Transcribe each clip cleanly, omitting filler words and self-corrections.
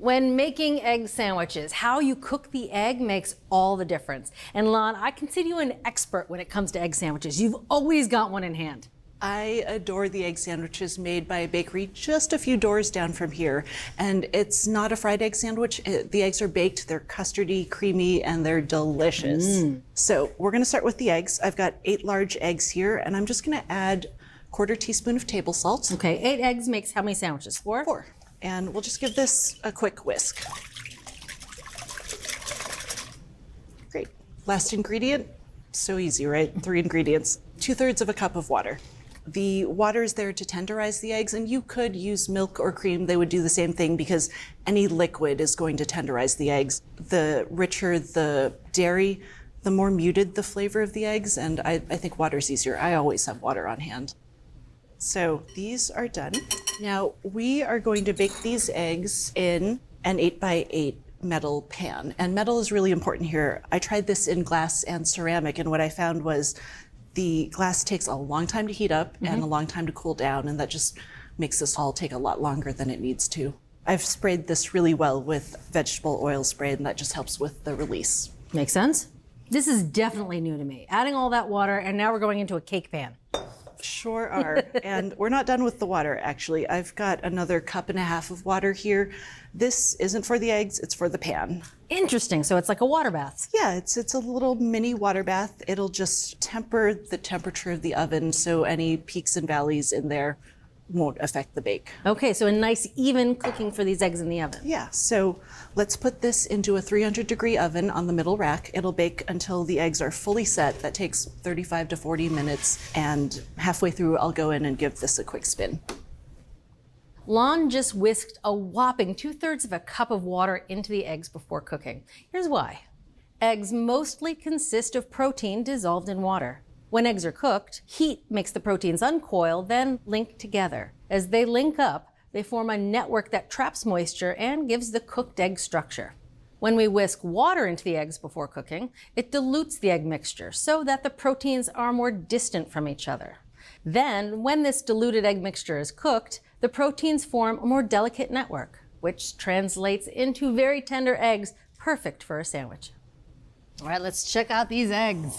When making egg sandwiches, how you cook the egg makes all the difference. And Lan, I consider you an expert when it comes to egg sandwiches. You've always got one in hand. I adore the egg sandwiches made by a bakery just a few doors down from here. And it's not a fried egg sandwich. The eggs are baked, they're custardy, creamy, and they're delicious. So we're gonna start with the eggs. I've got 8 large eggs here, and I'm just gonna add 1/4 teaspoon of table salt. Okay, 8 eggs makes how many sandwiches? 4? 4. And we'll just give this a quick whisk. Great. Last ingredient, so easy, right? 3 ingredients. 2/3 of a cup of water. The water is there to tenderize the eggs, and you could use milk or cream. They would do the same thing because any liquid is going to tenderize the eggs. The richer the dairy, the more muted the flavor of the eggs, and I think water's easier. I always have water on hand. So these are done. Now we are going to bake these eggs in an 8x8 metal pan. And metal is really important here. I tried this in glass and ceramic, and what I found was the glass takes a long time to heat up and a long time to cool down, and that just makes this all take a lot longer than it needs to. I've sprayed this really well with vegetable oil spray, and that just helps with the release. Makes sense. This is definitely new to me. Adding all that water, and now we're going into a cake pan. Sure are. And we're not done with the water, actually. I've got another 1.5 cups of water here. This isn't for the eggs, it's for the pan. Interesting, so it's like a water bath. Yeah, it's a little mini water bath. It'll just temper the temperature of the oven so any peaks and valleys in there won't affect the bake. Okay, so a nice even cooking for these eggs in the oven. Yeah, so let's put this into a 300-degree oven on the middle rack. It'll bake until the eggs are fully set. That takes 35 to 40 minutes, and halfway through I'll go in and give this a quick spin. Lan just whisked a whopping 2/3 of a cup of water into the eggs before cooking. Here's why. Eggs mostly consist of protein dissolved in water. When eggs are cooked, heat makes the proteins uncoil, then link together. As they link up, they form a network that traps moisture and gives the cooked egg structure. When we whisk water into the eggs before cooking, it dilutes the egg mixture so that the proteins are more distant from each other. Then, when this diluted egg mixture is cooked, the proteins form a more delicate network, which translates into very tender eggs, perfect for a sandwich. All right, let's check out these eggs.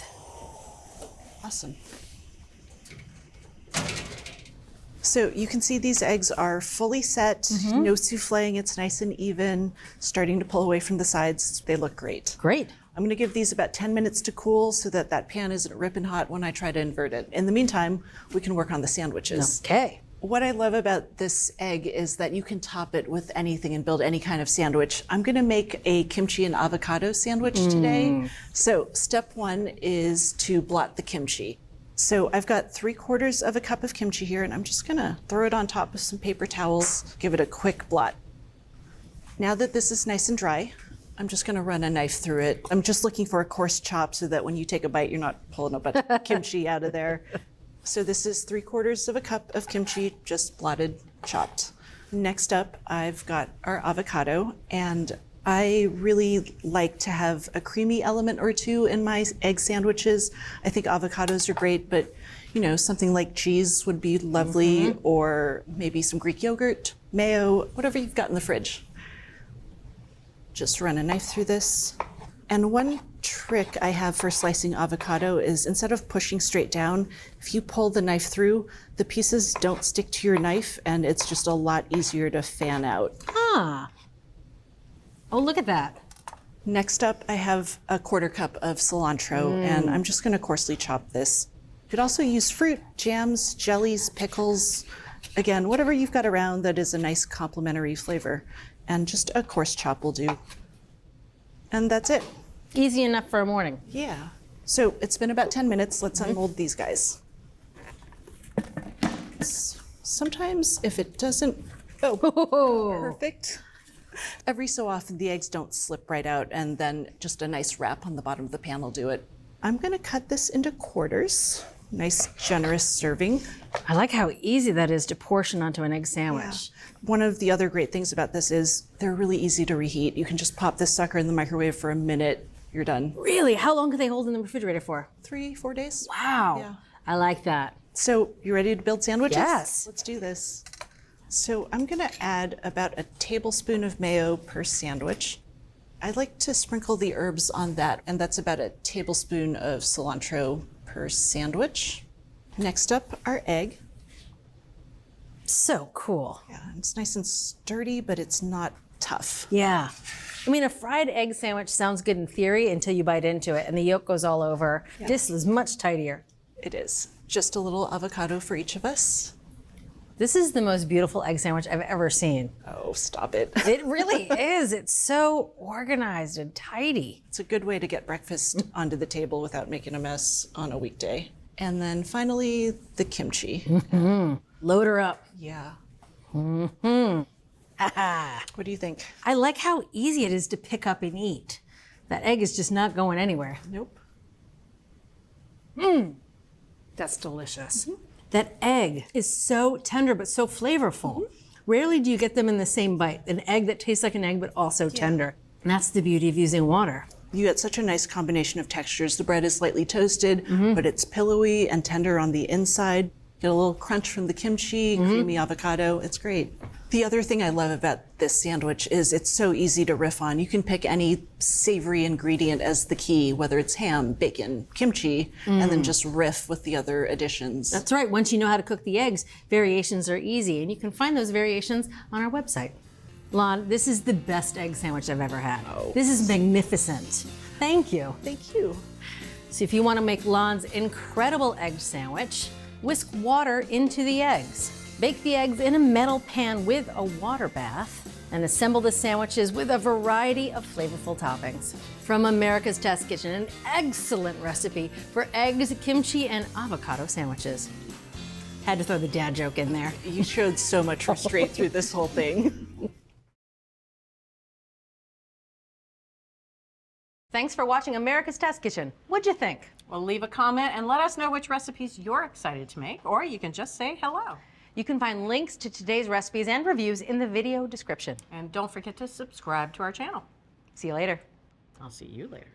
Awesome. So you can see these eggs are fully set, no souffling, it's nice and even, starting to pull away from the sides. They look great. Great. I'm gonna give these about 10 minutes to cool so that that pan isn't ripping hot when I try to invert it. In the meantime, we can work on the sandwiches. Okay. What I love about this egg is that you can top it with anything and build any kind of sandwich. I'm gonna make a kimchi and avocado sandwich today. So step 1 is to blot the kimchi. So I've got 3/4 of a cup of kimchi here, and I'm just gonna throw it on top of some paper towels, give it a quick blot. Now that this is nice and dry, I'm just gonna run a knife through it. I'm just looking for a coarse chop so that when you take a bite, you're not pulling a bunch of kimchi out of there. So this is 3/4 of a cup of kimchi, just blotted, chopped. Next up, I've got our avocado, and I really like to have a creamy element or two in my egg sandwiches. I think avocados are great, but you know, something like cheese would be lovely, or maybe some Greek yogurt, mayo, whatever you've got in the fridge. Just run a knife through this. And one trick I have for slicing avocado is instead of pushing straight down, if you pull the knife through, the pieces don't stick to your knife, and it's just a lot easier to fan out. Ah. Oh, look at that. Next up, I have a 1/4 cup of cilantro, and I'm just gonna coarsely chop this. You could also use fruit, jams, jellies, pickles. Again, whatever you've got around that is a nice complementary flavor. And just a coarse chop will do. And that's it. Easy enough for a morning. Yeah. So it's been about 10 minutes. Let's unmold these guys. Sometimes if it doesn't, perfect. Every so often the eggs don't slip right out, and then just a nice wrap on the bottom of the pan will do it. I'm gonna cut this into quarters. Nice, generous serving. I like how easy that is to portion onto an egg sandwich. Yeah. One of the other great things about this is they're really easy to reheat. You can just pop this sucker in the microwave for a minute, you're done. Really? How long can they hold in the refrigerator for? 3-4 days. Wow. Yeah. I like that. So you ready to build sandwiches? Yes. Let's do this. So I'm gonna add about a tablespoon of mayo per sandwich. I like to sprinkle the herbs on that, and that's about a tablespoon of cilantro per sandwich. Next up, our egg. So cool. Yeah, it's nice and sturdy, but it's not tough. Yeah. I mean, a fried egg sandwich sounds good in theory until you bite into it and the yolk goes all over. Yeah. This is much tighter. It is. Just a little avocado for each of us. This is the most beautiful egg sandwich I've ever seen. Oh, stop it. It really is. It's so organized and tidy. It's a good way to get breakfast onto the table without making a mess on a weekday. And then finally, the kimchi. Load her up. Yeah. Mm-hmm. What do you think? I like how easy it is to pick up and eat. That egg is just not going anywhere. Nope. That's delicious. That egg is so tender but so flavorful. Rarely do you get them in the same bite. An egg that tastes like an egg but also tender. And that's the beauty of using water. You get such a nice combination of textures. The bread is slightly toasted, but it's pillowy and tender on the inside. Get a little crunch from the kimchi, creamy avocado. It's great. The other thing I love about this sandwich is it's so easy to riff on. You can pick any savory ingredient as the key, whether it's ham, bacon, kimchi, and then just riff with the other additions. That's right. Once you know how to cook the eggs, variations are easy. And you can find those variations on our website. Lan, this is the best egg sandwich I've ever had. Oh. This is magnificent. Thank you. Thank you. So if you want to make Lan's incredible egg sandwich, whisk water into the eggs. Bake the eggs in a metal pan with a water bath, and assemble the sandwiches with a variety of flavorful toppings. From America's Test Kitchen, an excellent recipe for eggs, kimchi, and avocado sandwiches. Had to throw the dad joke in there. You showed so much restraint through this whole thing. Thanks for watching America's Test Kitchen. What'd you think? Well, leave a comment and let us know which recipes you're excited to make, or you can just say hello. You can find links to today's recipes and reviews in the video description. And don't forget to subscribe to our channel. See you later. I'll see you later.